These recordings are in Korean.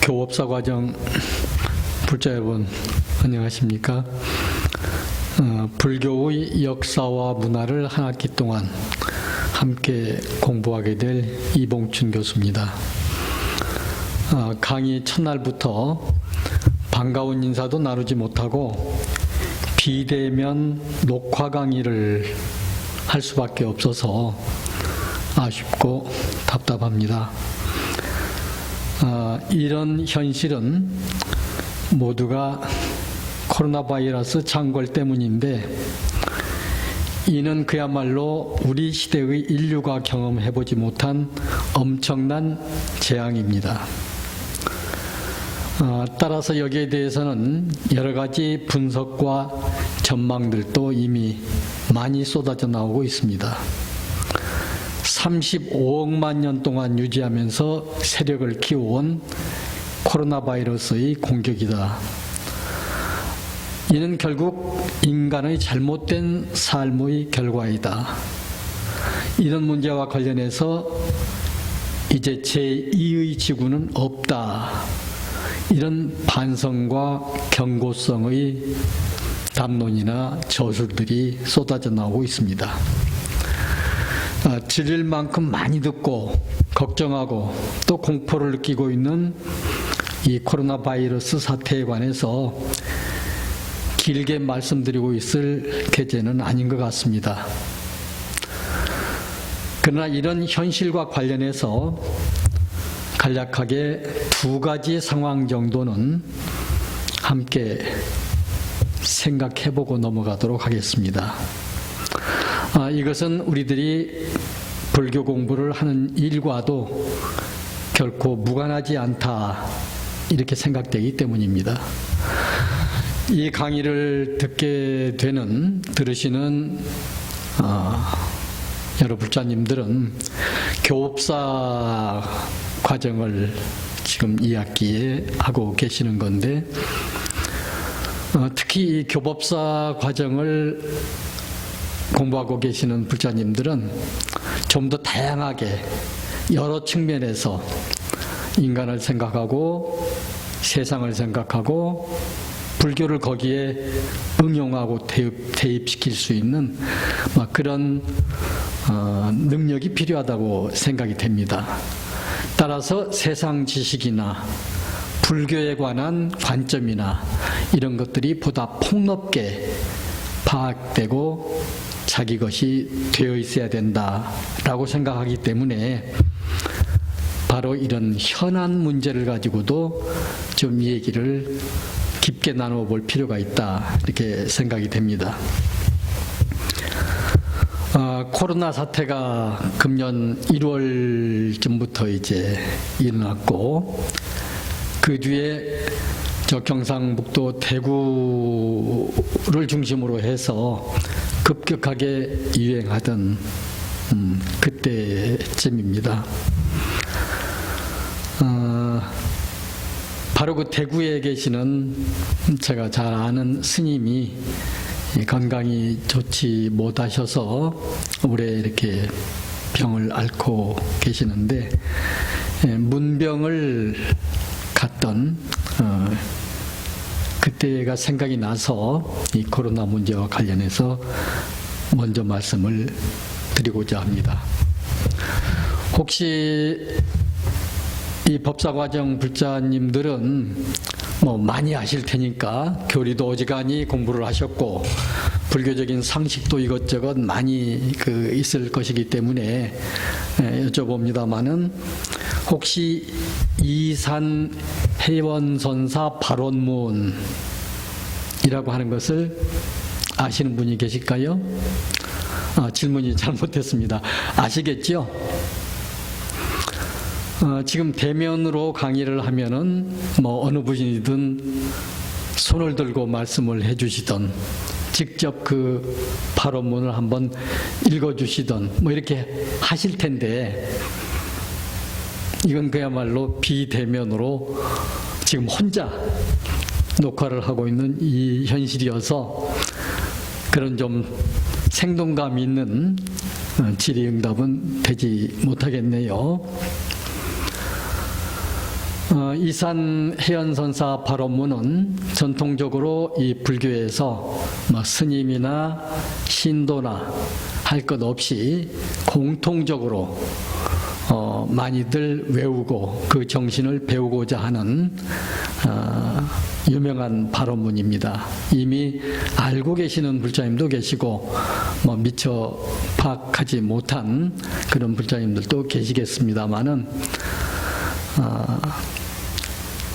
교법사 과정 불자 여러분 안녕하십니까? 불교의 역사와 문화를 한 학기 동안 함께 공부하게 될 이봉춘 교수입니다. 강의 첫날부터 반가운 인사도 나누지 못하고 비대면 녹화 강의를 할 수밖에 없어서 아쉽고 답답합니다. 이런 현실은 모두가 코로나 바이러스 창궐 때문인데, 이는 그야말로 우리 시대의 인류가 경험해보지 못한 엄청난 재앙입니다. 따라서 여기에 대해서는 여러 가지 분석과 전망들도 이미 많이 쏟아져 나오고 있습니다. 35억만 년 동안 유지하면서 세력을 키워온 코로나 바이러스의 공격이다. 이는 결국 인간의 잘못된 삶의 결과이다. 이런 문제와 관련해서 이제 제2의 지구는 없다. 이런 반성과 경고성의 담론이나 저술들이 쏟아져 나오고 있습니다. 질릴 만큼 많이 듣고 걱정하고 또 공포를 느끼고 있는 이 코로나 바이러스 사태에 관해서 길게 말씀드리고 있을 계제는 아닌 것 같습니다. 그러나 이런 현실과 관련해서 간략하게 두 가지 상황 정도는 함께 생각해보고 넘어가도록 하겠습니다. 이것은 우리들이 불교 공부를 하는 일과도 결코 무관하지 않다, 이렇게 생각되기 때문입니다. 이 강의를 들으시는 여러 불자님들은 교법사 과정을 지금 2학기에 하고 계시는 건데, 특히 이 교법사 과정을 공부하고 계시는 불자님들은 좀 더 다양하게 여러 측면에서 인간을 생각하고 세상을 생각하고 불교를 거기에 응용하고 대입시킬 수 있는 그런 능력이 필요하다고 생각이 됩니다. 따라서 세상 지식이나 불교에 관한 관점이나 이런 것들이 보다 폭넓게 파악되고 자기 것이 되어 있어야 된다라고 생각하기 때문에 바로 이런 현안 문제를 가지고도 좀 얘기를 깊게 나누어 볼 필요가 있다, 이렇게 생각이 됩니다. 코로나 사태가 금년 1월쯤부터 이제 일어났고, 그 뒤에 저 경상북도 대구를 중심으로 해서 급격하게 유행하던 그때쯤입니다. 바로 그 대구에 계시는 제가 잘 아는 스님이 건강이 좋지 못하셔서 올해 이렇게 병을 앓고 계시는데, 문병을 갔던 그때가 생각이 나서 이 코로나 문제와 관련해서 먼저 말씀을 드리고자 합니다. 혹시 이 법사과정 불자님들은 많이 아실 테니까, 교리도 어지간히 공부를 하셨고 불교적인 상식도 이것저것 많이 있을 것이기 때문에 여쭤봅니다마는, 혹시 이산 해원선사 발원문이라고 하는 것을 아시는 분이 계실까요? 질문이 잘못됐습니다. 아시겠죠? 지금 대면으로 강의를 하면은 어느 분이든 손을 들고 말씀을 해주시던, 직접 그 발언문을 한번 읽어주시던 이렇게 하실 텐데, 이건 그야말로 비대면으로 지금 혼자 녹화를 하고 있는 이 현실이어서 그런 좀 생동감 있는 질의응답은 되지 못하겠네요. 이산 해연선사 발원문은 전통적으로 이 불교에서 스님이나 신도나 할 것 없이 공통적으로 많이들 외우고 그 정신을 배우고자 하는 유명한 발원문입니다. 이미 알고 계시는 불자님도 계시고 미처 파악하지 못한 그런 불자님들도 계시겠습니다마는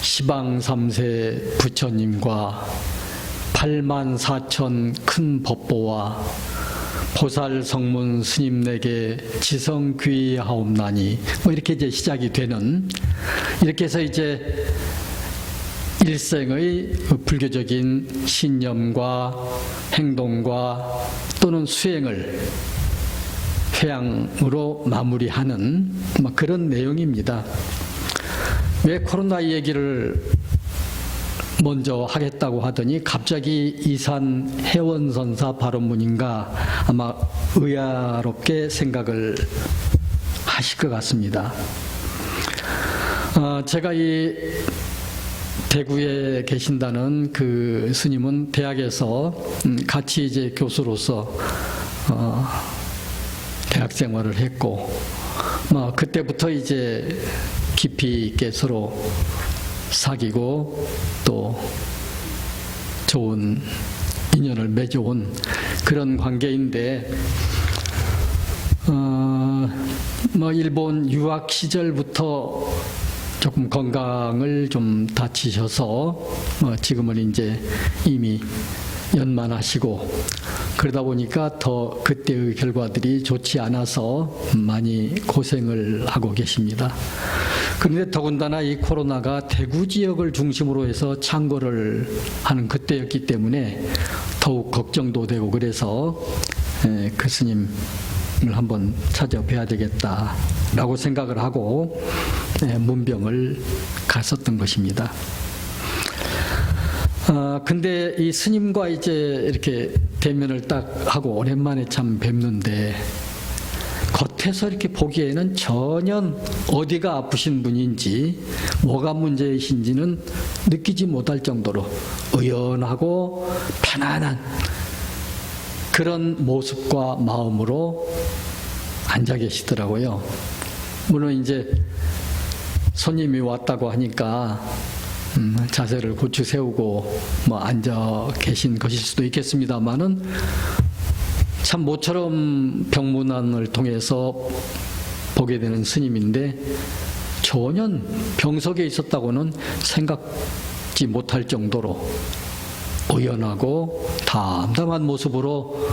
시방 3세 부처님과 8만 4천 큰 법보와 보살 성문 스님에게 지성 귀하옵나니 이렇게 이제 시작이 되는, 이렇게 해서 이제 일생의 불교적인 신념과 행동과 또는 수행을 회양으로 마무리하는 그런 내용입니다. 왜 코로나 얘기를 먼저 하겠다고 하더니 갑자기 이산 해원선사 발원문인가 아마 의아롭게 생각을 하실 것 같습니다. 제가 이 대구에 계신다는 그 스님은 대학에서 같이 이제 교수로서 대학 생활을 했고, 그때부터 이제 깊이 있게 서로 사귀고 또 좋은 인연을 맺어온 그런 관계인데, 일본 유학 시절부터 조금 건강을 좀 다치셔서 지금은 이제 이미 연만하시고, 그러다 보니까 더 그때의 결과들이 좋지 않아서 많이 고생을 하고 계십니다. 그런데 더군다나 이 코로나가 대구 지역을 중심으로 해서 창궐을 하는 그때였기 때문에 더욱 걱정도 되고, 그래서 그 스님을 한번 찾아뵈야 되겠다라고 생각을 하고 문병을 갔었던 것입니다. 근데 이 스님과 이제 이렇게 대면을 딱 하고 오랜만에 참 뵙는데, 겉에서 이렇게 보기에는 전혀 어디가 아프신 분인지 뭐가 문제이신지는 느끼지 못할 정도로 의연하고 편안한 그런 모습과 마음으로 앉아 계시더라고요. 물론 이제 손님이 왔다고 하니까 자세를 고추 세우고 앉아 계신 것일 수도 있겠습니다만은, 참 모처럼 병문안을 통해서 보게 되는 스님인데 전혀 병석에 있었다고는 생각지 못할 정도로 의연하고 담담한 모습으로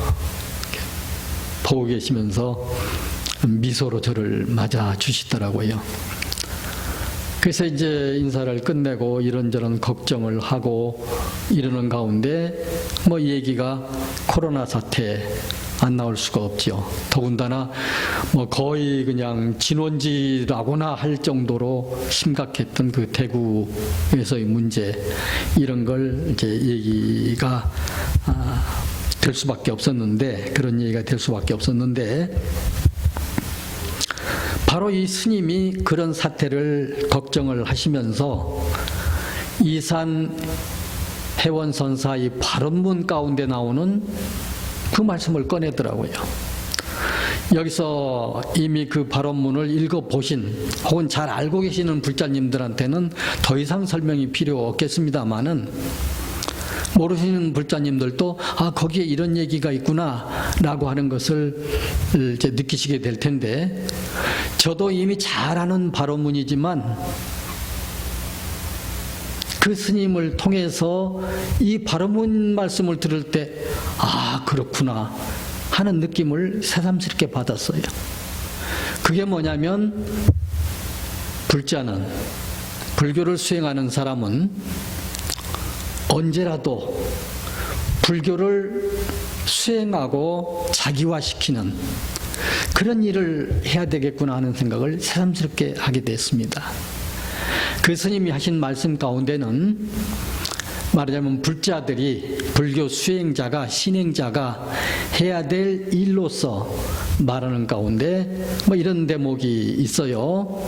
보고 계시면서 미소로 저를 맞아 주시더라고요. 그래서 이제 인사를 끝내고 이런저런 걱정을 하고 이러는 가운데 얘기가 코로나 사태 안 나올 수가 없죠. 더군다나 거의 그냥 진원지라고나 할 정도로 심각했던 그 대구에서의 문제, 이런 걸 이제 얘기가 될 수밖에 없었는데, 그런 얘기가 될 수밖에 없었는데, 바로 이 스님이 그런 사태를 걱정을 하시면서 이산 해원선사 이 발원문 가운데 나오는 그 말씀을 꺼내더라고요. 여기서 이미 그 발원문을 읽어보신 혹은 잘 알고 계시는 불자님들한테는 더 이상 설명이 필요 없겠습니다마는, 모르시는 불자님들도 거기에 이런 얘기가 있구나 라고 하는 것을 이제 느끼시게 될 텐데, 저도 이미 잘 아는 발원문이지만 그 스님을 통해서 이 발원문 말씀을 들을 때 그렇구나 하는 느낌을 새삼스럽게 받았어요. 그게 뭐냐면, 불자는, 불교를 수행하는 사람은 언제라도 불교를 수행하고 자기화시키는 그런 일을 해야 되겠구나 하는 생각을 새삼스럽게 하게 됐습니다. 그 스님이 하신 말씀 가운데는 말하자면 불자들이, 불교 수행자가, 신행자가 해야 될 일로서 말하는 가운데 이런 대목이 있어요.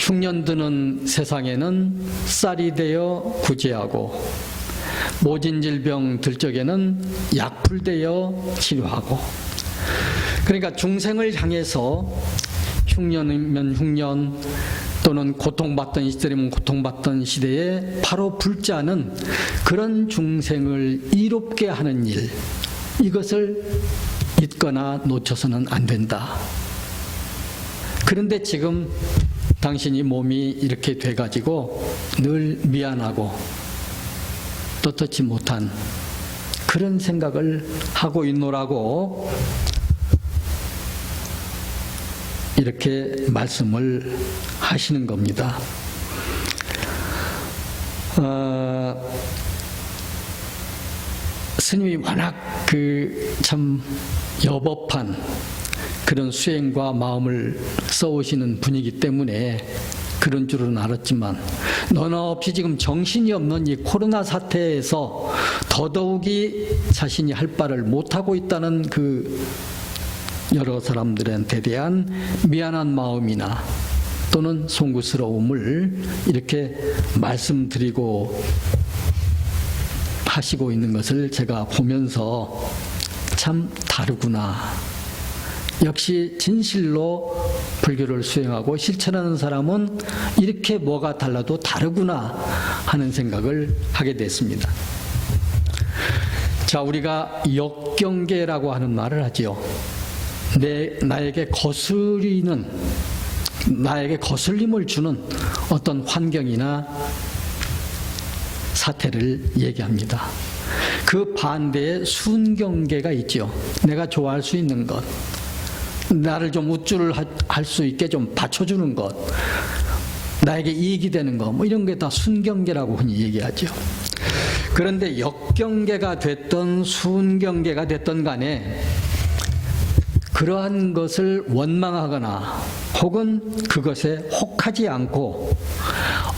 흉년 드는 세상에는 쌀이 되어 구제하고 모진 질병 들 적에는 약풀 되어 치료하고, 그러니까 중생을 향해서 흉년이면 흉년 또는 고통받던 시절이면 고통받던 시대에 바로 불자는 그런 중생을 이롭게 하는 일, 이것을 잊거나 놓쳐서는 안 된다. 그런데 지금 당신이 몸이 이렇게 돼가지고 늘 미안하고 떳떳지 못한 그런 생각을 하고 있노라고 이렇게 말씀을 하시는 겁니다. 스님이 워낙 참 여법한 그런 수행과 마음을 써오시는 분이기 때문에 그런 줄은 알았지만, 너나 없이 지금 정신이 없는 이 코로나 사태에서 더더욱이 자신이 할 바를 못하고 있다는 그 여러 사람들한테 대한 미안한 마음이나 또는 송구스러움을 이렇게 말씀드리고 하시고 있는 것을 제가 보면서 참 다르구나. 역시 진실로 불교를 수행하고 실천하는 사람은 이렇게 뭐가 달라도 다르구나 하는 생각을 하게 됐습니다. 자, 우리가 역경계라고 하는 말을 하지요. 나에게 거슬림을 주는 어떤 환경이나 사태를 얘기합니다. 그 반대에 순경계가 있죠. 내가 좋아할 수 있는 것, 나를 좀 우쭐을 할 수 있게 좀 받쳐주는 것, 나에게 이익이 되는 것, 뭐 이런 게 다 순경계라고 흔히 얘기하죠. 그런데 역경계가 됐던 순경계가 됐던 간에 그러한 것을 원망하거나 혹은 그것에 혹하지 않고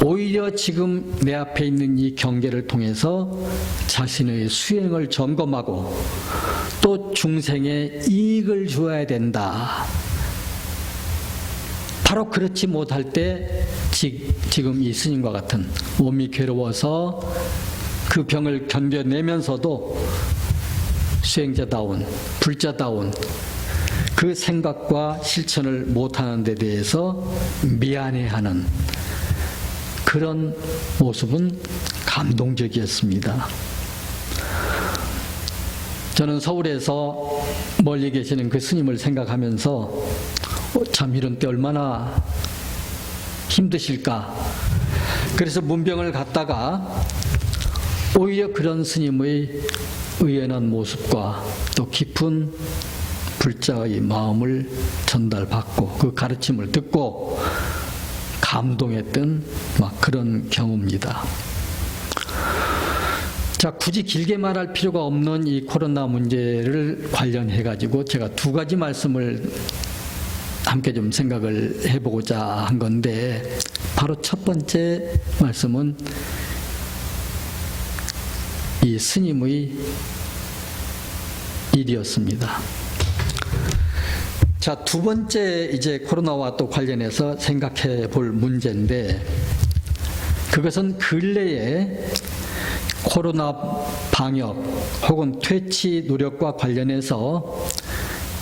오히려 지금 내 앞에 있는 이 경계를 통해서 자신의 수행을 점검하고 또 중생에 이익을 주어야 된다. 바로 그렇지 못할 때 지금 이 스님과 같은 몸이 괴로워서 그 병을 견뎌내면서도 수행자다운, 불자다운 그 생각과 실천을 못하는 데 대해서 미안해하는 그런 모습은 감동적이었습니다. 저는 서울에서 멀리 계시는 그 스님을 생각하면서 참 이런 때 얼마나 힘드실까. 그래서 문병을 갔다가 오히려 그런 스님의 의연한 모습과 또 깊은 불자의 마음을 전달받고 그 가르침을 듣고 감동했던 막 그런 경우입니다. 자, 굳이 길게 말할 필요가 없는 이 코로나 문제를 관련해 가지고 제가 두 가지 말씀을 함께 좀 생각을 해보고자 한 건데, 바로 첫 번째 말씀은 이 스님의 일이었습니다. 자, 두 번째 이제 코로나와 또 관련해서 생각해 볼 문제인데, 그것은 근래에 코로나 방역 혹은 퇴치 노력과 관련해서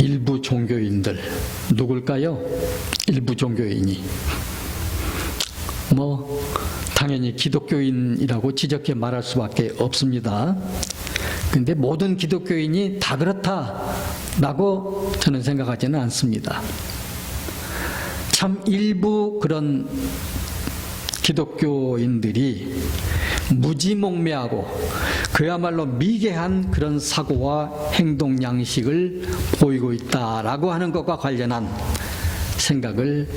일부 종교인들, 누굴까요? 일부 종교인이 당연히 기독교인이라고 지적해 말할 수밖에 없습니다. 그런데 모든 기독교인이 다 그렇다라고 저는 생각하지는 않습니다. 참 일부 그런 기독교인들이 무지몽매하고 그야말로 미개한 그런 사고와 행동 양식을 보이고 있다라고 하는 것과 관련한 생각을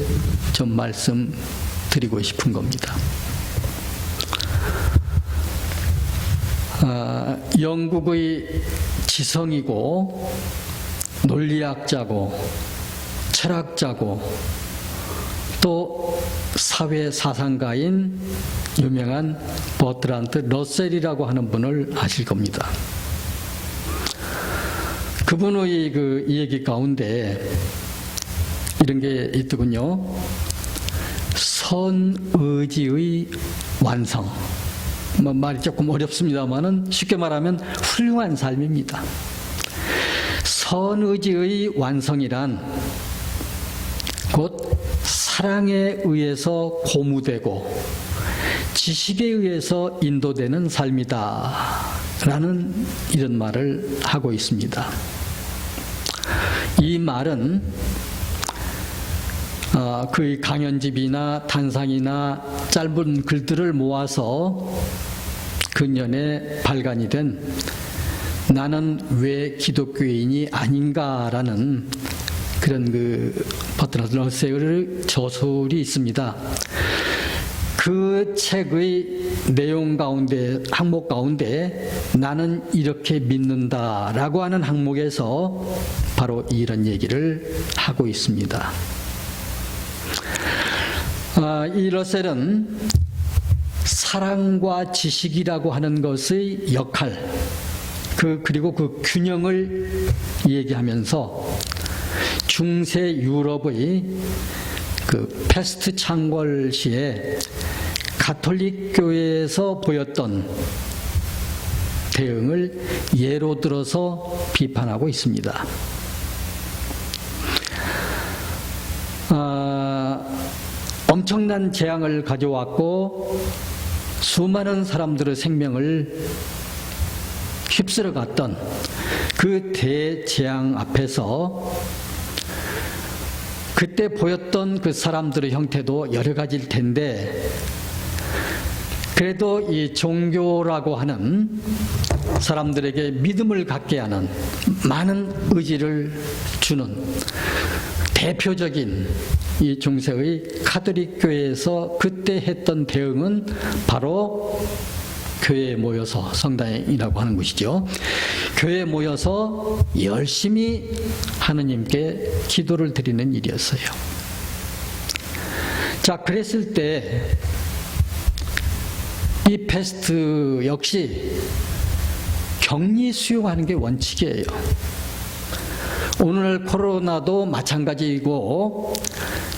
좀 말씀드리고 싶은 겁니다. 영국의 지성이고 논리학자고 철학자고 또 사회 사상가인 유명한 버트란트 러셀이라고 하는 분을 아실 겁니다. 그분의 그 얘기 가운데 이런 게 있더군요. 선의지의 완성. 말이 조금 어렵습니다만은 쉽게 말하면 훌륭한 삶입니다. 선의지의 완성이란 곧 사랑에 의해서 고무되고 지식에 의해서 인도되는 삶이다 라는 이런 말을 하고 있습니다. 이 말은 그의 강연집이나 단상이나 짧은 글들을 모아서 근년에 발간이 된 나는 왜 기독교인이 아닌가라는 그런 버트라드 러셀의 저술이 있습니다. 그 책의 내용 가운데, 항목 가운데 나는 이렇게 믿는다라고 하는 항목에서 바로 이런 얘기를 하고 있습니다. 이 러셀은 사랑과 지식이라고 하는 것의 역할, 그리고 그 균형을 얘기하면서 중세 유럽의 그 패스트 창궐 시에 가톨릭 교회에서 보였던 대응을 예로 들어서 비판하고 있습니다. 엄청난 재앙을 가져왔고 수많은 사람들의 생명을 휩쓸어 갔던 그 대재앙 앞에서 그때 보였던 그 사람들의 형태도 여러 가지일 텐데 그래도 이 종교라고 하는 사람들에게 믿음을 갖게 하는 많은 의지를 주는 대표적인 이 중세의 가톨릭 교회에서 그때 했던 대응은 바로 교회에 모여서, 성당이라고 하는 것이죠. 교회에 모여서 열심히 하느님께 기도를 드리는 일이었어요. 자, 그랬을 때 이 패스트 역시 격리 수용하는 게 원칙이에요. 오늘 코로나도 마찬가지이고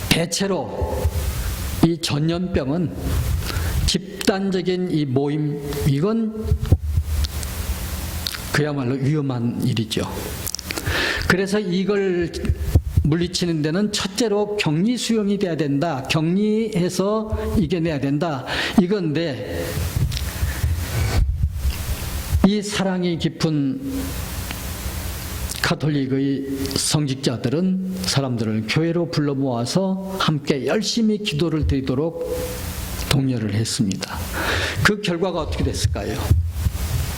대체로 이 전염병은 집단적인 이 모임, 이건 그야말로 위험한 일이죠. 그래서 이걸 물리치는 데는 첫째로 격리 수용이 돼야 된다. 격리해서 이겨내야 된다. 이건데 이 사랑이 깊은 가톨릭의 성직자들은 사람들을 교회로 불러 모아서 함께 열심히 기도를 드리도록 독려를 했습니다. 그 결과가 어떻게 됐을까요?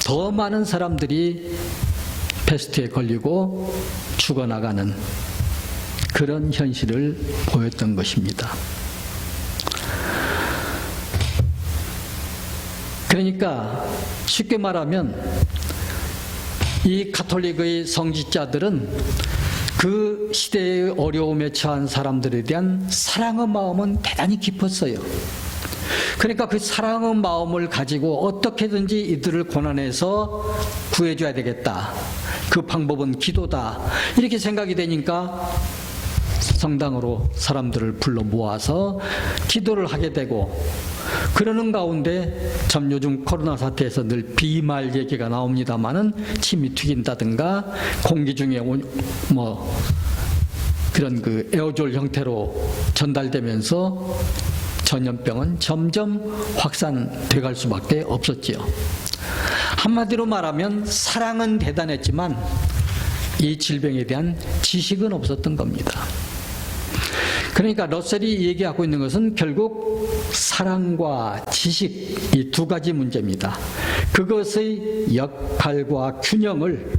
더 많은 사람들이 패스트에 걸리고 죽어나가는 그런 현실을 보였던 것입니다. 그러니까 쉽게 말하면 이 가톨릭의 성직자들은 그 시대의 어려움에 처한 사람들에 대한 사랑의 마음은 대단히 깊었어요. 그러니까 그 사랑의 마음을 가지고 어떻게든지 이들을 고난에서 구해줘야 되겠다. 그 방법은 기도다. 이렇게 생각이 되니까 성당으로 사람들을 불러 모아서 기도를 하게 되고, 그러는 가운데 참 요즘 코로나 사태에서 늘 비말 얘기가 나옵니다마는 침이 튀긴다든가 공기 중에 뭐 그런 그 에어졸 형태로 전달되면서 전염병은 점점 확산돼 갈 수밖에 없었지요. 한마디로 말하면 사랑은 대단했지만 이 질병에 대한 지식은 없었던 겁니다. 그러니까 러셀이 얘기하고 있는 것은 결국 사랑과 지식, 이 두 가지 문제입니다. 그것의 역할과 균형을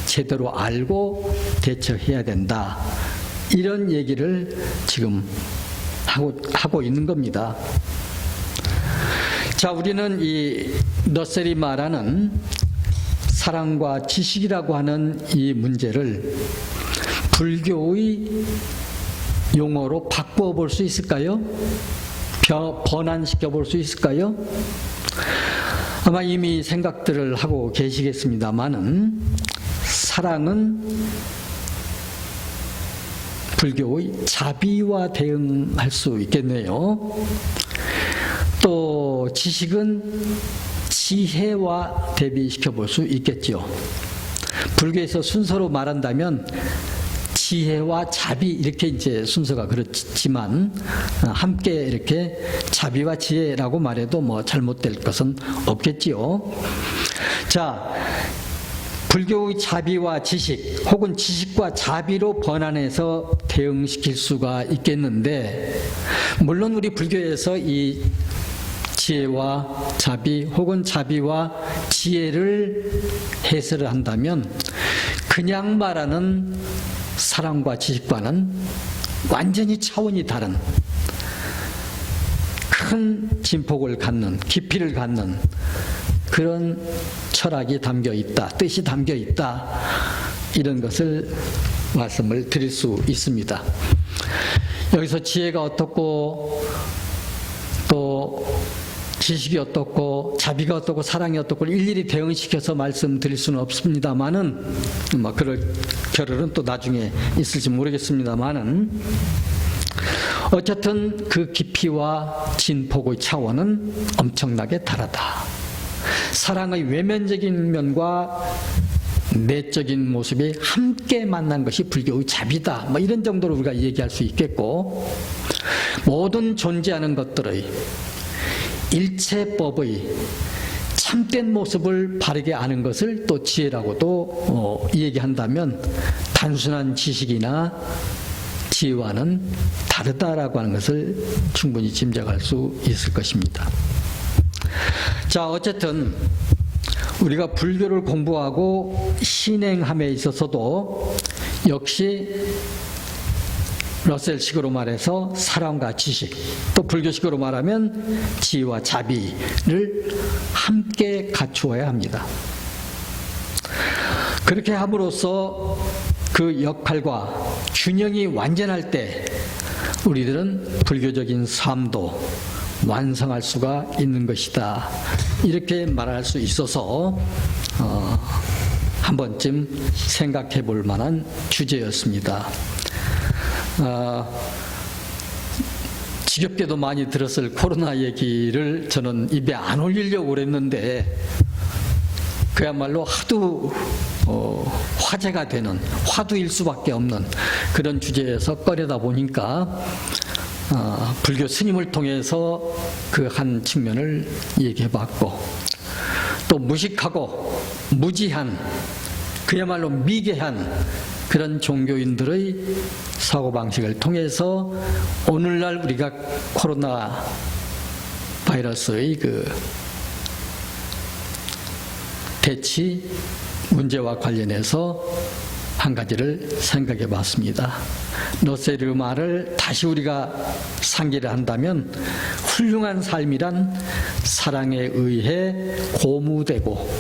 제대로 알고 대처해야 된다. 이런 얘기를 지금 하고 있는 겁니다. 자, 우리는 이 러셀이 말하는 사랑과 지식이라고 하는 이 문제를 불교의 용어로 바꾸어 볼 수 있을까요? 번안시켜 볼 수 있을까요? 아마 이미 생각들을 하고 계시겠습니다만은 사랑은 불교의 자비와 대응할 수 있겠네요. 또 지식은 지혜와 대비시켜 볼 수 있겠죠. 불교에서 순서로 말한다면 지혜와 자비 이렇게 이제 순서가 그렇지만 함께 이렇게 자비와 지혜라고 말해도 뭐 잘못될 것은 없겠지요. 자, 불교의 자비와 지식 혹은 지식과 자비로 번안해서 대응시킬 수가 있겠는데, 물론 우리 불교에서 이 지혜와 자비 혹은 자비와 지혜를 해설을 한다면 그냥 말하는 사랑과 지식과는 완전히 차원이 다른 큰 진폭을 갖는, 깊이를 갖는 그런 철학이 담겨 있다, 뜻이 담겨 있다, 이런 것을 말씀을 드릴 수 있습니다. 여기서 지혜가 어떻고 또 지식이 어떻고 자비가 어떻고 사랑이 어떻고 일일이 대응시켜서 말씀드릴 수는 없습니다만은, 그럴 겨를은 또 나중에 있을지 모르겠습니다만은, 어쨌든 그 깊이와 진폭의 차원은 엄청나게 다르다. 사랑의 외면적인 면과 내적인 모습이 함께 만난 것이 불교의 자비다, 이런 정도로 우리가 얘기할 수 있겠고, 모든 존재하는 것들의 일체법의 참된 모습을 바르게 아는 것을 또 지혜라고도 얘기한다면 단순한 지식이나 지혜와는 다르다라고 하는 것을 충분히 짐작할 수 있을 것입니다. 자, 어쨌든 우리가 불교를 공부하고 신행함에 있어서도 역시 러셀식으로 말해서 사랑과 지식, 또 불교식으로 말하면 지혜와 자비를 함께 갖추어야 합니다. 그렇게 함으로써 그 역할과 균형이 완전할 때 우리들은 불교적인 삶도 완성할 수가 있는 것이다, 이렇게 말할 수 있어서 한 번쯤 생각해 볼 만한 주제였습니다. 지겹게도 많이 들었을 코로나 얘기를 저는 입에 안 올리려고 그랬는데 그야말로 하도 화제가 되는, 화두일 수밖에 없는 그런 주제에서 꺼내다 보니까 불교 스님을 통해서 그 한 측면을 얘기해봤고, 또 무식하고 무지한, 그야말로 미개한 그런 종교인들의 사고방식을 통해서 오늘날 우리가 코로나 바이러스의 그 대치 문제와 관련해서 한 가지를 생각해 봤습니다. 러셀의 말을 다시 우리가 상기를 한다면 훌륭한 삶이란 사랑에 의해 고무되고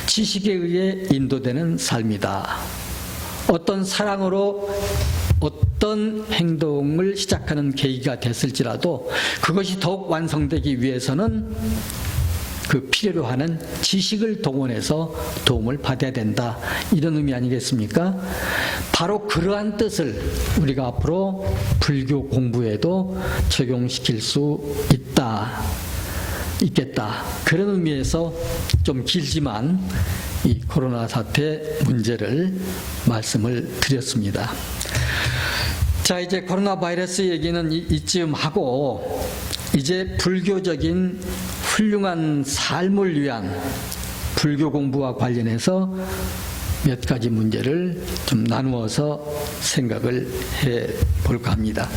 지식에 의해 인도되는 삶이다. 어떤 사랑으로 어떤 행동을 시작하는 계기가 됐을지라도 그것이 더욱 완성되기 위해서는 그 필요로 하는 지식을 동원해서 도움을 받아야 된다, 이런 의미 아니겠습니까? 바로 그러한 뜻을 우리가 앞으로 불교 공부에도 적용시킬 수 있겠다, 그런 의미에서 좀 길지만 이 코로나 사태 문제를 말씀을 드렸습니다. 자, 이제 코로나 바이러스 얘기는 이쯤 하고 이제 불교적인 훌륭한 삶을 위한 불교 공부와 관련해서 몇 가지 문제를 좀 나누어서 생각을 해 볼까 합니다.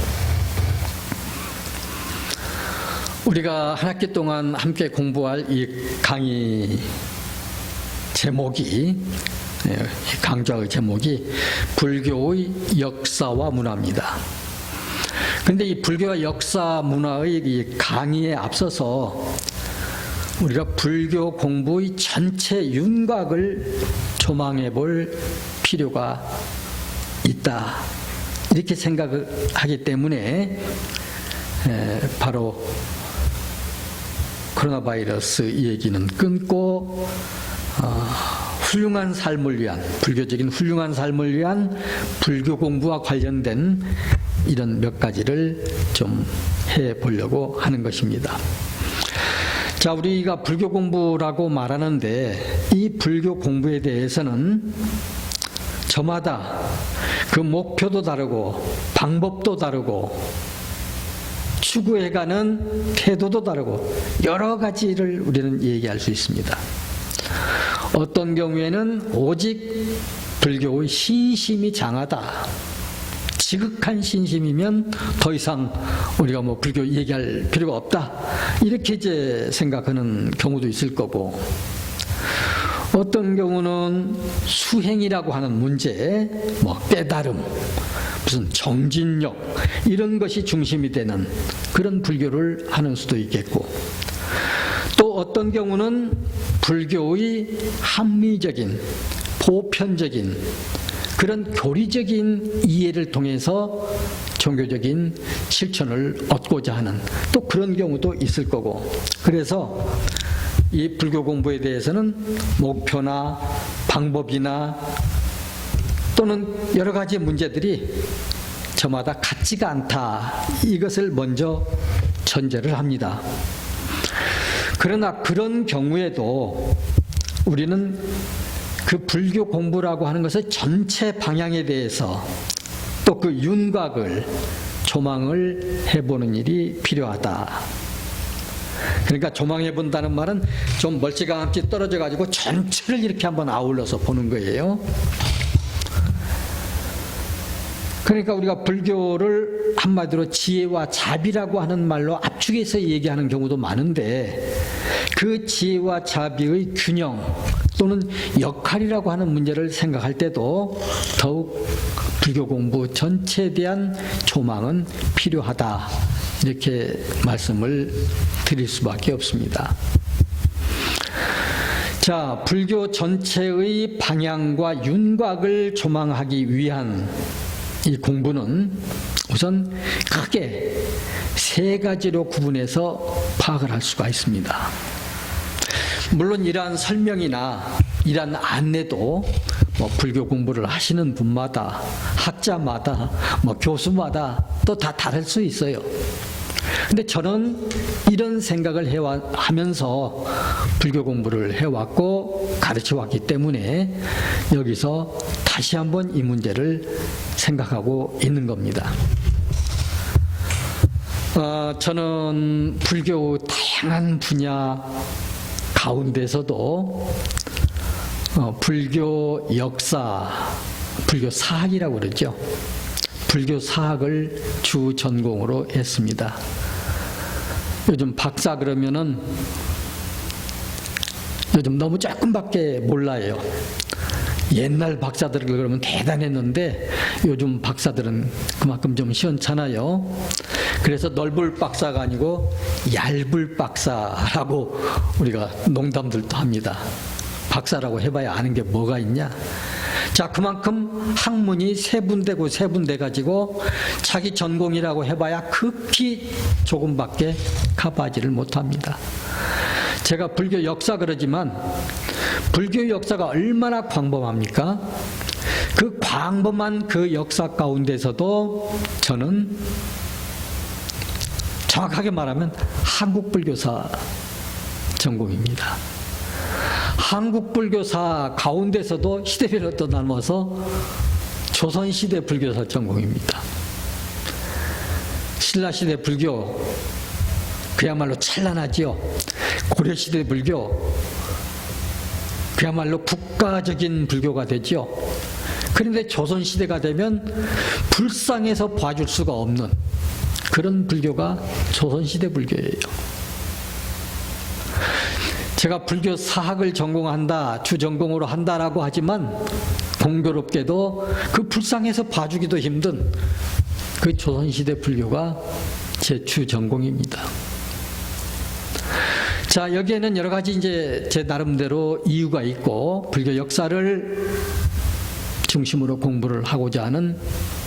우리가 한 학기 동안 함께 공부할 이 강의 제목이, 강좌의 제목이 불교의 역사와 문화입니다. 그런데 이 불교와 역사 문화의 이 강의에 앞서서 우리가 불교 공부의 전체 윤곽을 조망해 볼 필요가 있다, 이렇게 생각을 하기 때문에 바로 코로나 바이러스 얘기는 끊고 훌륭한 삶을 위한, 불교적인 훌륭한 삶을 위한 불교 공부와 관련된 이런 몇 가지를 좀 해보려고 하는 것입니다. 자, 우리가 불교 공부라고 말하는데 이 불교 공부에 대해서는 저마다 그 목표도 다르고 방법도 다르고 추구해가는 태도도 다르고 여러 가지를 우리는 얘기할 수 있습니다. 어떤 경우에는 오직 불교의 신심이 장하다, 지극한 신심이면 더 이상 우리가 뭐 불교 얘기할 필요가 없다, 이렇게 이제 생각하는 경우도 있을 거고, 어떤 경우는 수행이라고 하는 문제, 뭐 깨달음, 무슨 정진력, 이런 것이 중심이 되는 그런 불교를 하는 수도 있겠고, 또 어떤 경우는 불교의 합리적인, 보편적인 그런 교리적인 이해를 통해서 종교적인 실천을 얻고자 하는 또 그런 경우도 있을 거고, 그래서 이 불교 공부에 대해서는 목표나 방법이나 또는 여러 가지 문제들이 저마다 같지가 않다, 이것을 먼저 전제를 합니다. 그러나 그런 경우에도 우리는 그 불교 공부라고 하는 것의 전체 방향에 대해서 또 그 윤곽을, 조망을 해보는 일이 필요하다. 그러니까 조망해 본다는 말은 좀 멀찌감치 떨어져 가지고 전체를 이렇게 한번 아울러서 보는 거예요. 그러니까 우리가 불교를 한마디로 지혜와 자비라고 하는 말로 압축해서 얘기하는 경우도 많은데, 그 지혜와 자비의 균형 또는 역할이라고 하는 문제를 생각할 때도 더욱 불교 공부 전체에 대한 조망은 필요하다, 이렇게 말씀을 드릴 수밖에 없습니다. 자, 불교 전체의 방향과 윤곽을 조망하기 위한 이 공부는 우선 크게 세 가지로 구분해서 파악을 할 수가 있습니다. 물론 이러한 설명이나 이러한 안내도 뭐 불교 공부를 하시는 분마다, 학자마다, 뭐 교수마다 또 다 다를 수 있어요. 근데 저는 이런 생각을 하면서 불교 공부를 해왔고 가르쳐 왔기 때문에 여기서 다시 한번 이 문제를 생각하고 있는 겁니다. 저는 불교 다양한 분야 가운데서도 불교 역사, 불교 사학이라고 그러죠. 불교 사학을 주 전공으로 했습니다. 요즘 박사 그러면은 요즘 너무 조금밖에 몰라요. 옛날 박사들 그러면 대단했는데 요즘 박사들은 그만큼 좀 시원찮아요. 그래서 넓을 박사가 아니고 얇을 박사라고 우리가 농담들도 합니다. 박사라고 해봐야 아는 게 뭐가 있냐. 자, 그만큼 학문이 세분되고 세분돼 가지고 자기 전공이라고 해봐야 극히 조금밖에 커버하지를 못합니다. 제가 불교 역사 그러지만 불교 역사가 얼마나 광범합니까? 그 광범한 그 역사 가운데서도 저는 정확하게 말하면 한국 불교사 전공입니다. 한국 불교사 가운데서도 시대별로 또 나눠서 조선시대 불교사 전공입니다. 신라시대 불교 그야말로 찬란하지요. 고려시대 불교 그야말로 국가적인 불교가 되죠. 그런데 조선시대가 되면 불쌍해서 봐줄 수가 없는 그런 불교가 조선시대 불교예요. 제가 불교 사학을 전공한다, 주전공으로 한다라고 하지만 공교롭게도 그 불쌍해서 봐주기도 힘든 그 조선시대 불교가 제 주전공입니다. 자, 여기에는 여러 가지 이제 제 나름대로 이유가 있고 불교 역사를 중심으로 공부를 하고자 하는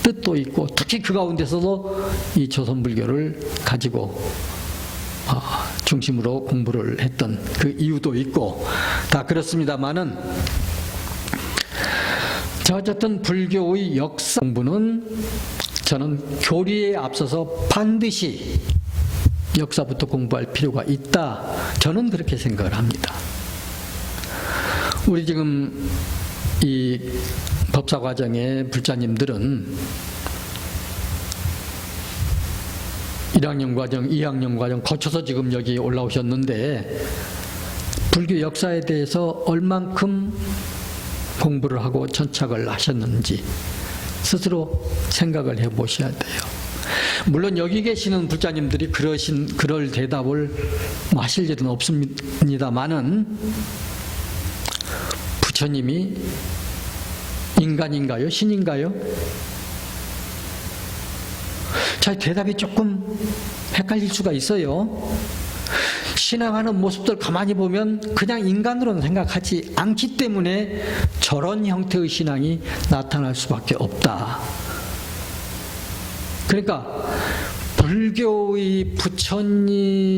뜻도 있고, 특히 그 가운데서도 이 조선 불교를 가지고 중심으로 공부를 했던 그 이유도 있고 다 그렇습니다만은 자, 어쨌든 불교의 역사 공부는 저는 교리에 앞서서 반드시 역사부터 공부할 필요가 있다. 저는 그렇게 생각을 합니다. 우리 지금 이 법사 과정의 불자님들은 1학년 과정, 2학년 과정 거쳐서 지금 여기 올라오셨는데 불교 역사에 대해서 얼만큼 공부를 하고 전착을 하셨는지 스스로 생각을 해보셔야 돼요. 물론 여기 계시는 불자님들이 그럴 대답을 하실 일은 없습니다만은 부처님이 인간인가요? 신인가요? 자, 대답이 조금 헷갈릴 수가 있어요. 신앙하는 모습들 가만히 보면 그냥 인간으로는 생각하지 않기 때문에 저런 형태의 신앙이 나타날 수밖에 없다. 그러니까 불교의 부처님은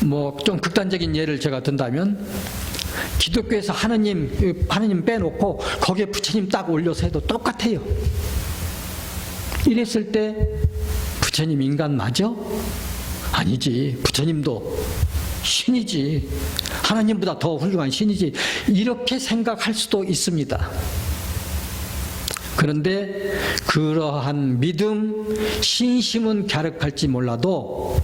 뭐 좀 극단적인 예를 제가 든다면 기독교에서 하느님 빼놓고 거기에 부처님 딱 올려서 해도 똑같아요. 이랬을 때 부처님 인간 맞아? 아니지. 부처님도 신이지. 하나님보다 더 훌륭한 신이지. 이렇게 생각할 수도 있습니다. 그런데 그러한 믿음, 신심은 갸륵할지 몰라도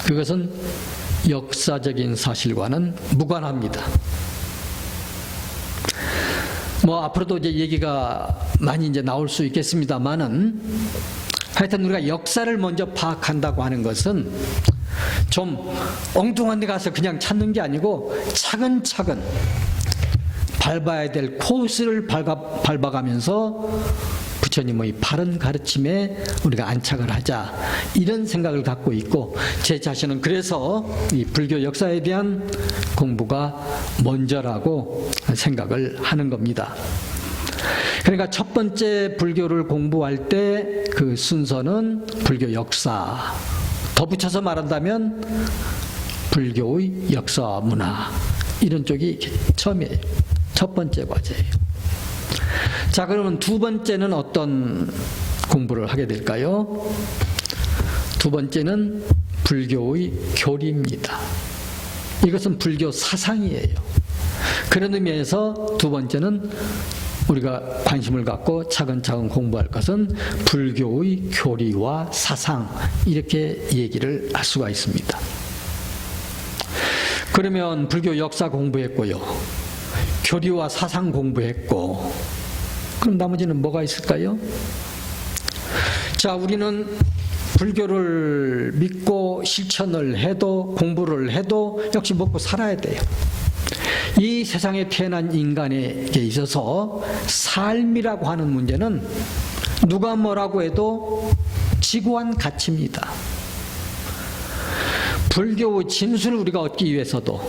그것은 역사적인 사실과는 무관합니다. 뭐 앞으로도 이제 얘기가 많이 이제 나올 수 있겠습니다만은 하여튼 우리가 역사를 먼저 파악한다고 하는 것은 좀 엉뚱한 데 가서 그냥 찾는 게 아니고 차근차근 밟아야 될 코스를 밟아가면서 부처님의 바른 가르침에 우리가 안착을 하자, 이런 생각을 갖고 있고, 제 자신은 그래서 이 불교 역사에 대한 공부가 먼저라고 생각을 하는 겁니다. 그러니까 첫 번째 불교를 공부할 때 그 순서는 불교 역사, 더 붙여서 말한다면 불교의 역사 문화, 이런 쪽이 처음이에요. 첫 번째 과제예요. 자, 그러면 두 번째는 어떤 공부를 하게 될까요? 두 번째는 불교의 교리입니다. 이것은 불교 사상이에요. 그런 의미에서 두 번째는 우리가 관심을 갖고 차근차근 공부할 것은 불교의 교리와 사상, 이렇게 얘기를 할 수가 있습니다. 그러면 불교 역사 공부했고요, 교리와 사상 공부했고, 그럼 나머지는 뭐가 있을까요? 자, 우리는 불교를 믿고 실천을 해도 공부를 해도 역시 먹고 살아야 돼요. 이 세상에 태어난 인간에게 있어서 삶이라고 하는 문제는 누가 뭐라고 해도 지구한 가치입니다. 불교의 진술을 우리가 얻기 위해서도,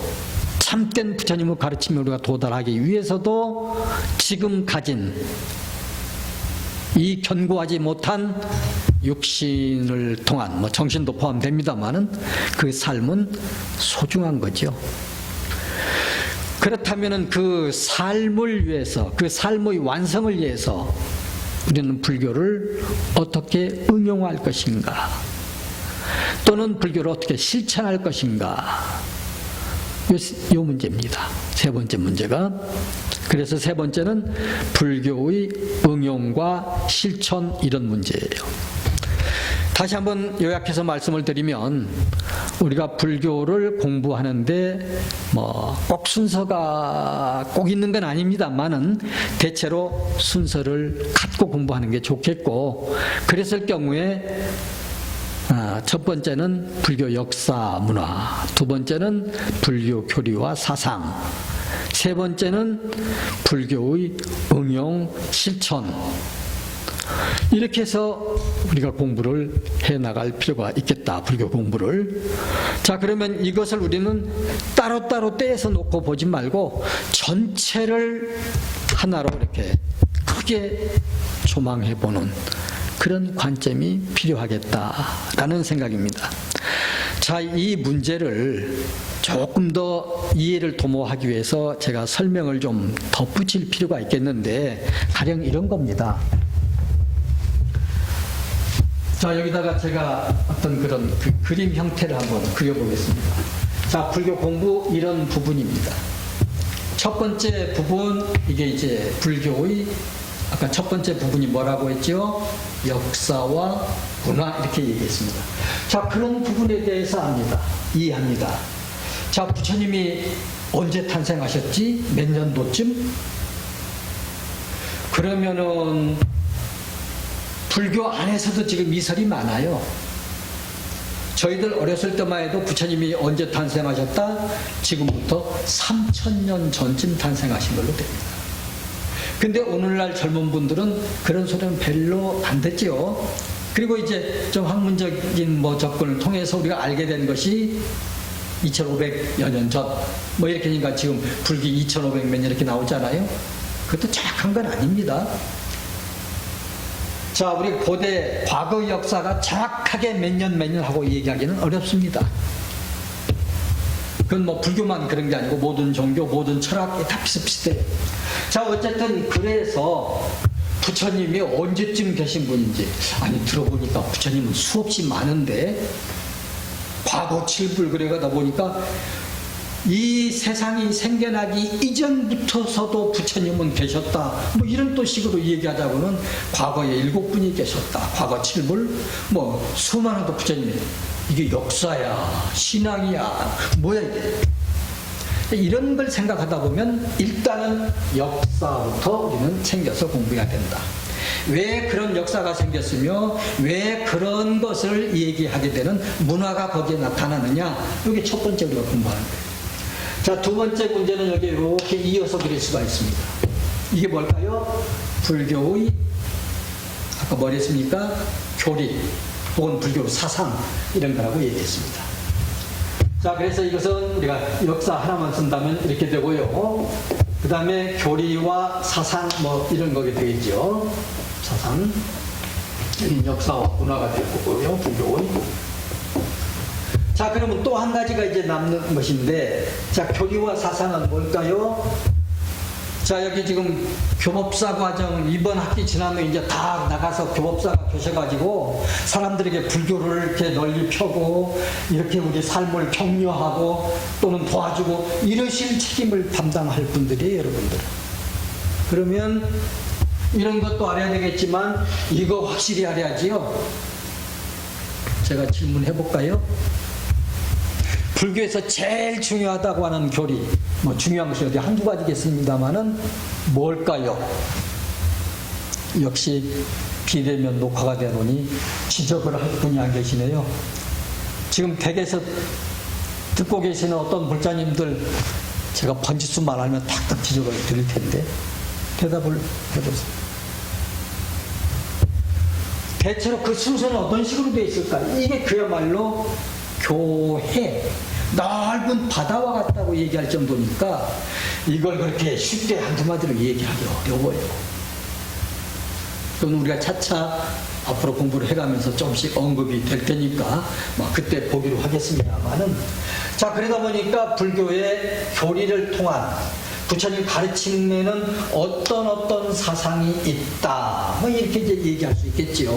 참된 부처님의 가르침에 우리가 도달하기 위해서도 지금 가진 이 견고하지 못한 육신을 통한, 뭐 정신도 포함됩니다만은 그 삶은 소중한 거죠. 그렇다면은 그 삶을 위해서, 그 삶의 완성을 위해서 우리는 불교를 어떻게 응용할 것인가, 또는 불교를 어떻게 실천할 것인가, 요 문제입니다. 세 번째 문제가. 그래서 세 번째는 불교의 응용과 실천, 이런 문제예요. 다시 한번 요약해서 말씀을 드리면, 우리가 불교를 공부하는데 뭐 꼭 순서가 꼭 있는 건 아닙니다만은 대체로 순서를 갖고 공부하는 게 좋겠고, 그랬을 경우에 첫 번째는 불교 역사 문화, 두 번째는 불교 교리와 사상, 세 번째는 불교의 응용 실천, 이렇게 해서 우리가 공부를 해나갈 필요가 있겠다, 불교 공부를. 자, 그러면 이것을 우리는 따로따로 떼서 놓고 보지 말고 전체를 하나로 이렇게 크게 조망해보는 그런 관점이 필요하겠다라는 생각입니다. 자, 이 문제를 조금 더 이해를 도모하기 위해서 제가 설명을 좀 덧붙일 필요가 있겠는데, 가령 이런 겁니다. 자, 여기다가 제가 어떤 그런 그림 형태를 한번 그려보겠습니다. 자, 불교 공부 이런 부분입니다. 첫 번째 부분, 이게 이제 불교의 아까 첫 번째 부분이 뭐라고 했죠? 역사와 문화, 이렇게 얘기했습니다. 자, 그런 부분에 대해서 압니다. 이해합니다. 자, 부처님이 언제 탄생하셨지? 몇 년도쯤? 그러면은 불교 안에서도 지금 미설이 많아요. 저희들 어렸을 때만 해도 부처님이 언제 탄생하셨다? 지금부터 3000년 전쯤 탄생하신 걸로 됩니다. 근데 오늘날 젊은 분들은 그런 소리는 별로 안 듣죠. 그리고 이제 좀 학문적인 접근을 통해서 우리가 알게 된 것이 2500여 년 전, 이렇게 하니까 지금 불기 2500몇 이렇게 나오잖아요. 그것도 정확한 건 아닙니다. 자, 우리 고대 과거 역사가 정확하게 몇 년 하고 얘기하기는 어렵습니다. 그건 불교만 그런 게 아니고 모든 종교, 모든 철학이 다 비슷비슷해요. 자, 어쨌든 그래서 부처님이 언제쯤 계신 분인지, 아니 들어보니까 부처님은 수없이 많은데 과거 칠불 그러다 보니까 이 세상이 생겨나기 이전부터서도 부처님은 계셨다. 이런 또 식으로 얘기하자고는 과거에 7분이 계셨다. 과거 7불, 수많은 부처님이. 이게 역사야, 신앙이야, 뭐야 이게. 이런 걸 생각하다 보면 일단은 역사부터 우리는 챙겨서 공부해야 된다. 왜 그런 역사가 생겼으며 왜 그런 것을 얘기하게 되는 문화가 거기에 나타나느냐. 이게 첫 번째 우리가 공부하는 거예요. 자, 두 번째 문제는 여기 이렇게 이어서 그릴 수가 있습니다. 이게 뭘까요? 불교의 아까 뭐 했습니까? 교리 혹은 불교 사상 이런 거라고 얘기했습니다. 자, 그래서 이것은 우리가 역사 하나만 쓴다면 이렇게 되고요. 그 다음에 교리와 사상 이런 거게 되겠죠. 사상, 역사와 문화가 될 거고요. 불교의. 자, 그러면 또 한 가지가 이제 남는 것인데, 자, 교리와 사상은 뭘까요? 자, 여기 지금 교법사 과정 이번 학기 지나면 이제 다 나가서 교법사가 계셔가지고 사람들에게 불교를 이렇게 널리 펴고 이렇게 우리 삶을 격려하고 또는 도와주고 이러실 책임을 담당할 분들이에요, 여러분들. 그러면 이런 것도 알아야 되겠지만 이거 확실히 알아야지요. 제가 질문해 볼까요? 불교에서 제일 중요하다고 하는 교리, 중요한 것이 어디 한두 가지겠습니다만은 뭘까요? 역시 비대면 녹화가 되노니 지적을 할 분이 안 계시네요. 지금 댁에서 듣고 계시는 어떤 불자님들 제가 번지수 말하면 탁탁 지적을 드릴 텐데 대답을 해보세요. 대체로 그 순서는 어떤 식으로 되어 있을까? 이게 그야말로 교회, 넓은 바다와 같다고 얘기할 정도니까 이걸 그렇게 쉽게 한두 마디로 얘기하기 어려워요. 그건 우리가 차차 앞으로 공부를 해가면서 조금씩 언급이 될 테니까 그때 보기로 하겠습니다만은, 자, 그러다 보니까 불교의 교리를 통한 부처님 가르침에는 어떤 사상이 있다, 이렇게 이제 얘기할 수 있겠지요.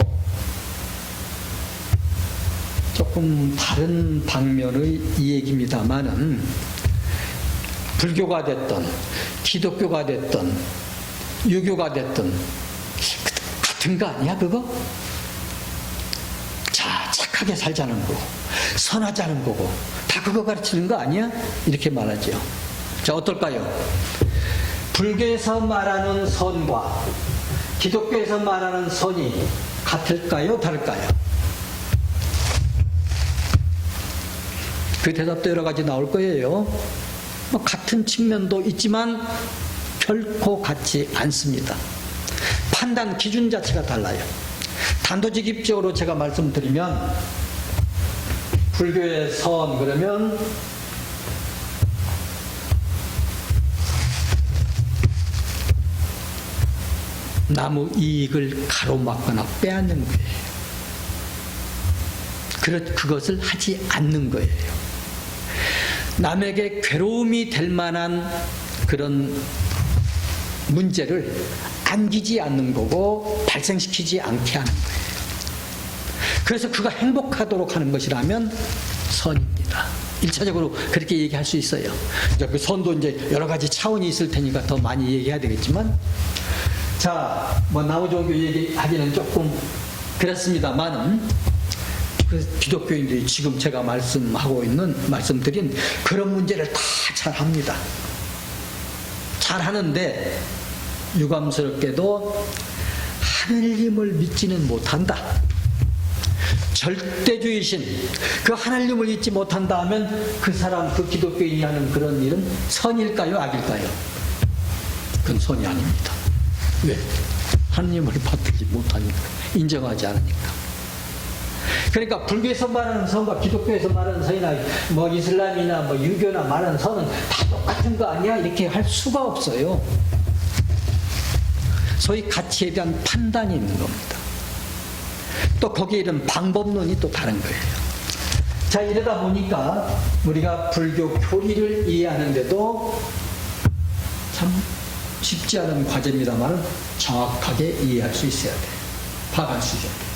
조금 다른 방면의 얘기입니다만은 불교가 됐든 기독교가 됐든 유교가 됐든 같은 거 아니야 그거? 자, 착하게 살자는 거고 선하자는 거고 다 그거 가르치는 거 아니야? 이렇게 말하죠. 자, 어떨까요? 불교에서 말하는 선과 기독교에서 말하는 선이 같을까요? 다를까요? 그 대답도 여러 가지 나올 거예요. 같은 측면도 있지만 결코 같지 않습니다. 판단 기준 자체가 달라요. 단도직입적으로 제가 말씀드리면 불교의 선 그러면 남의 이익을 가로막거나 빼앗는 거예요. 그것을 하지 않는 거예요. 남에게 괴로움이 될 만한 그런 문제를 안기지 않는 거고 발생시키지 않게 하는 거예요. 그래서 그가 행복하도록 하는 것이라면 선입니다. 1차적으로 그렇게 얘기할 수 있어요. 그 선도 이제 여러 가지 차원이 있을 테니까 더 많이 얘기해야 되겠지만, 자, 뭐 나우종교 얘기하기는 조금 그렇습니다만은, 그 기독교인들이 지금 제가 말씀드린 그런 문제를 다 잘합니다. 잘하는데 유감스럽게도 하느님을 믿지는 못한다. 절대주의신 그 하나님을 잊지 못한다 하면 그 사람, 그 기독교인이 하는 그런 일은 선일까요, 악일까요? 그건 선이 아닙니다. 왜? 하나님을 받들지 못하니까, 인정하지 않으니까. 그러니까 불교에서 말하는 선과 기독교에서 말하는 선이나 뭐 이슬람이나 뭐 유교나 말하는 선은 다 똑같은 거 아니야? 이렇게 할 수가 없어요. 소위 가치에 대한 판단이 있는 겁니다. 또 거기에 이런 방법론이 또 다른 거예요. 자, 이러다 보니까 우리가 불교 교리를 이해하는데도 참 쉽지 않은 과제입니다만 정확하게 이해할 수 있어야 돼요. 파악할 수 있어야 돼요.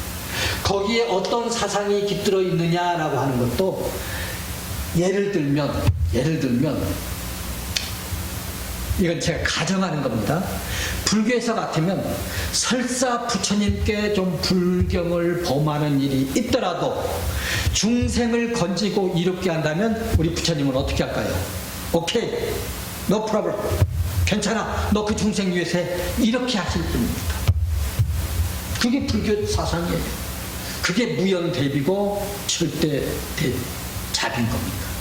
거기에 어떤 사상이 깃들어 있느냐라고 하는 것도 예를 들면 이건 제가 가정하는 겁니다. 불교에서 같으면 설사 부처님께 좀 불경을 범하는 일이 있더라도 중생을 건지고 이롭게 한다면 우리 부처님은 어떻게 할까요? 오케이, no problem, 괜찮아, 너 그 중생 위해서 해, 이렇게 하실 분입니다. 그게 불교 사상이에요. 그게 무연대비고 절대 대잡인 겁니다.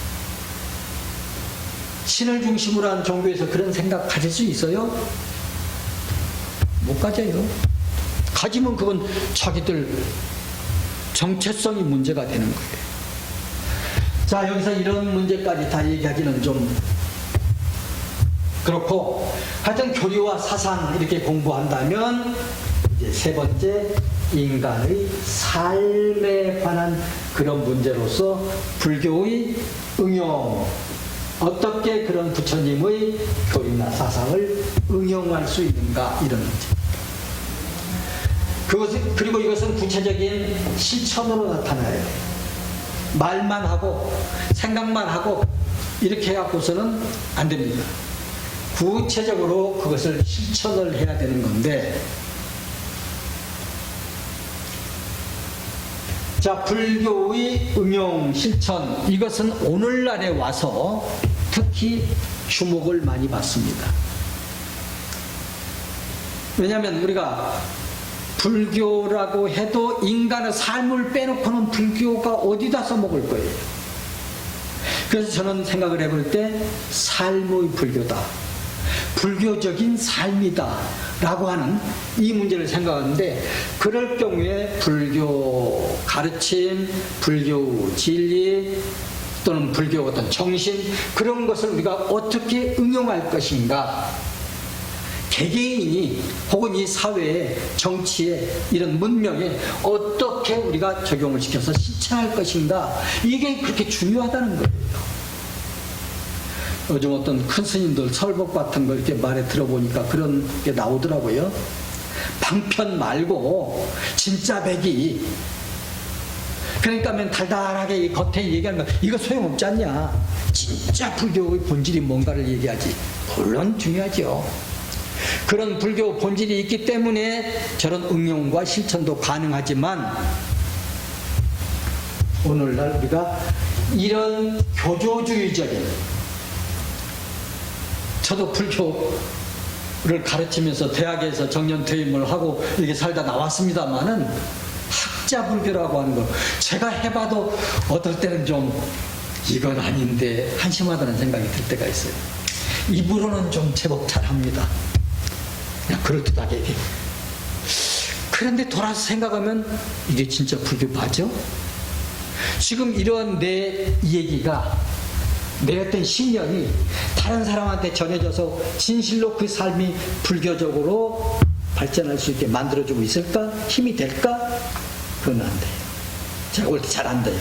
신을 중심으로 한 종교에서 그런 생각 가질 수 있어요? 못 가져요. 가지면 그건 자기들 정체성이 문제가 되는 거예요. 자, 여기서 이런 문제까지 다 얘기하기는 좀 그렇고, 하여튼 교리와 사상 이렇게 공부한다면 이제 세 번째, 인간의 삶에 관한 그런 문제로서 불교의 응용, 어떻게 그런 부처님의 교리나 사상을 응용할 수 있는가, 이런 문제. 그리고 이것은 구체적인 실천으로 나타나요. 말만 하고 생각만 하고 이렇게 해갖고서는 안 됩니다. 구체적으로 그것을 실천을 해야 되는 건데, 자, 불교의 응용, 실천, 이것은 오늘날에 와서 특히 주목을 많이 받습니다. 왜냐하면 우리가 불교라고 해도 인간의 삶을 빼놓고는 불교가 어디다 써먹을 거예요. 그래서 저는 생각을 해볼 때 삶의 불교다, 불교적인 삶이다 라고 하는 이 문제를 생각하는데, 그럴 경우에 불교 가르침, 불교 진리 또는 불교 어떤 정신, 그런 것을 우리가 어떻게 응용할 것인가, 개개인이 혹은 이 사회에, 정치에, 이런 문명에 어떻게 우리가 적용을 시켜서 실천할 것인가, 이게 그렇게 중요하다는 거예요. 요즘 어떤 큰 스님들 설법 같은 거 이렇게 말에 들어보니까 그런 게 나오더라고요. 방편 말고 진짜 배기. 그러니까 달달하게 겉에 얘기하는 거, 이거 소용없지 않냐. 진짜 불교의 본질이 뭔가를 얘기하지. 물론 중요하죠. 그런 불교 본질이 있기 때문에 저런 응용과 실천도 가능하지만, 오늘날 우리가 이런 교조주의적인, 저도 불교를 가르치면서 대학에서 정년 퇴임을 하고 이렇게 살다 나왔습니다만은, 학자 불교라고 하는 거 제가 해봐도 어떨 때는 좀 이건 아닌데 한심하다는 생각이 들 때가 있어요. 입으로는 좀 제법 잘합니다. 그냥 그럴듯하게. 그런데 돌아서 생각하면 이게 진짜 불교 맞아? 지금 이런 내 얘기가, 내 어떤 신념이 다른 사람한테 전해져서 진실로 그 삶이 불교적으로 발전할 수 있게 만들어주고 있을까? 힘이 될까? 그건 안 돼요. 제가 올 때 잘 안 돼요.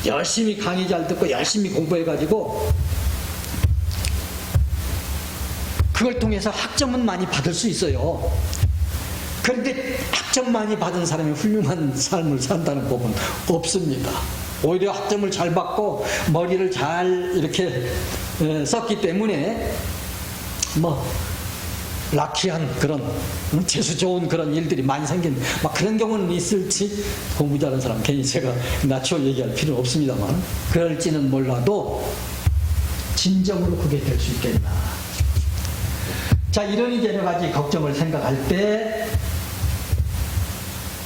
열심히 강의 잘 듣고 열심히 공부해가지고 그걸 통해서 학점은 많이 받을 수 있어요. 그런데 학점 많이 받은 사람이 훌륭한 삶을 산다는 법은 없습니다. 오히려 학점을 잘 받고 머리를 잘 이렇게 썼기 때문에 락키한 그런 재수 좋은 그런 일들이 많이 생긴 그런 경우는 있을지 공부 잘하는 사람 괜히 제가 낮춰 얘기할 필요는 없습니다만 그럴지는 몰라도 진정으로 그게 될 수 있겠나. 자, 이런 여러 가지 걱정을 생각할 때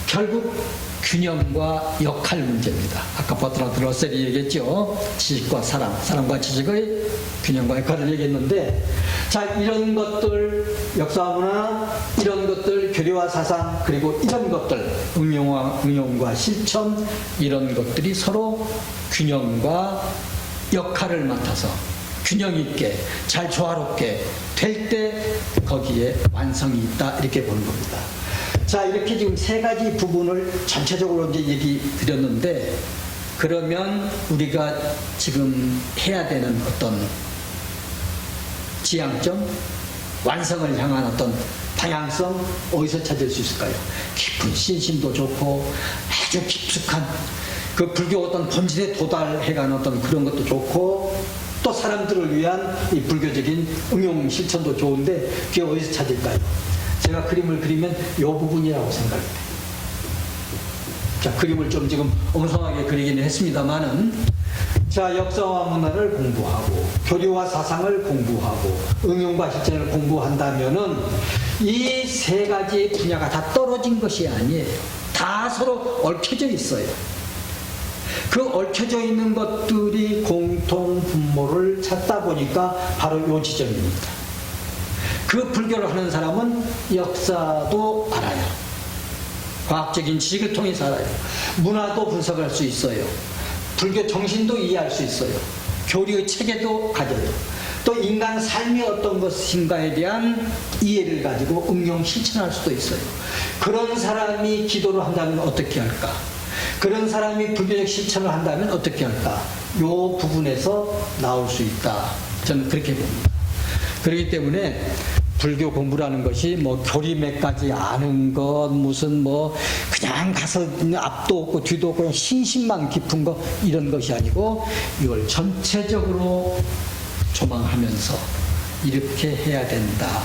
결국 균형과 역할 문제입니다. 아까 버트란드 러셀이 얘기했죠. 지식과 사랑, 사랑과 지식의 균형과 역할을 얘기했는데, 자, 이런 것들, 역사와 문화, 이런 것들, 교리와 사상, 그리고 이런 것들, 응용과 실천, 이런 것들이 서로 균형과 역할을 맡아서 균형 있게 잘 조화롭게 될 때 거기에 완성이 있다, 이렇게 보는 겁니다. 자, 이렇게 지금 세 가지 부분을 전체적으로 이제 얘기 드렸는데, 그러면 우리가 지금 해야 되는 어떤 지향점, 완성을 향한 어떤 방향성, 어디서 찾을 수 있을까요? 깊은 신심도 좋고, 아주 깊숙한 그 불교 어떤 본질에 도달해가는 어떤 그런 것도 좋고, 또 사람들을 위한 이 불교적인 응용 실천도 좋은데, 그게 어디서 찾을까요? 제가 그림을 그리면 이 부분이라고 생각해요. 자, 그림을 좀 지금 엉성하게 그리기는 했습니다만은, 자, 역사와 문화를 공부하고, 교리와 사상을 공부하고, 응용과 실천을 공부한다면은, 이 세 가지 분야가 다 떨어진 것이 아니에요. 다 서로 얽혀져 있어요. 그 얽혀져 있는 것들이 공통 분모를 찾다 보니까 바로 요 지점입니다. 그 불교를 하는 사람은 역사도 알아요. 과학적인 지식을 통해서 알아요. 문화도 분석할 수 있어요. 불교 정신도 이해할 수 있어요. 교리의 체계도 가져요. 또 인간 삶이 어떤 것인가에 대한 이해를 가지고 응용 실천할 수도 있어요. 그런 사람이 기도를 한다면 어떻게 할까? 그런 사람이 불교적 실천을 한다면 어떻게 할까? 요 부분에서 나올 수 있다. 저는 그렇게 봅니다. 그렇기 때문에 불교 공부라는 것이 교리 몇 가지 아는 것, 무슨 그냥 가서 앞도 없고 뒤도 없고 그냥 신심만 깊은 거, 이런 것이 아니고 이걸 전체적으로 조망하면서 이렇게 해야 된다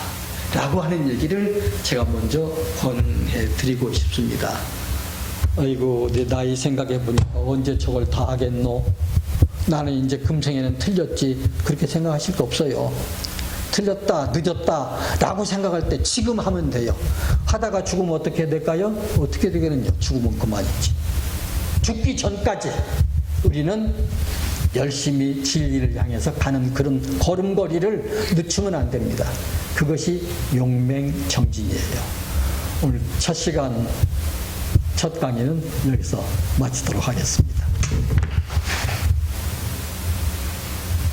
라고 하는 얘기를 제가 먼저 권해 드리고 싶습니다. 아이고, 내 나이 생각해 보니까 언제 저걸 다 하겠노? 나는 이제 금생에는 틀렸지, 그렇게 생각하실 거 없어요. 틀렸다, 늦었다 라고 생각할 때 지금 하면 돼요. 하다가 죽으면 어떻게 될까요? 어떻게 되겠느냐? 죽으면 그만이지. 죽기 전까지 우리는 열심히 진리를 향해서 가는 그런 걸음걸이를 늦추면 안 됩니다. 그것이 용맹정진이에요. 오늘 첫 시간, 첫 강의는 여기서 마치도록 하겠습니다.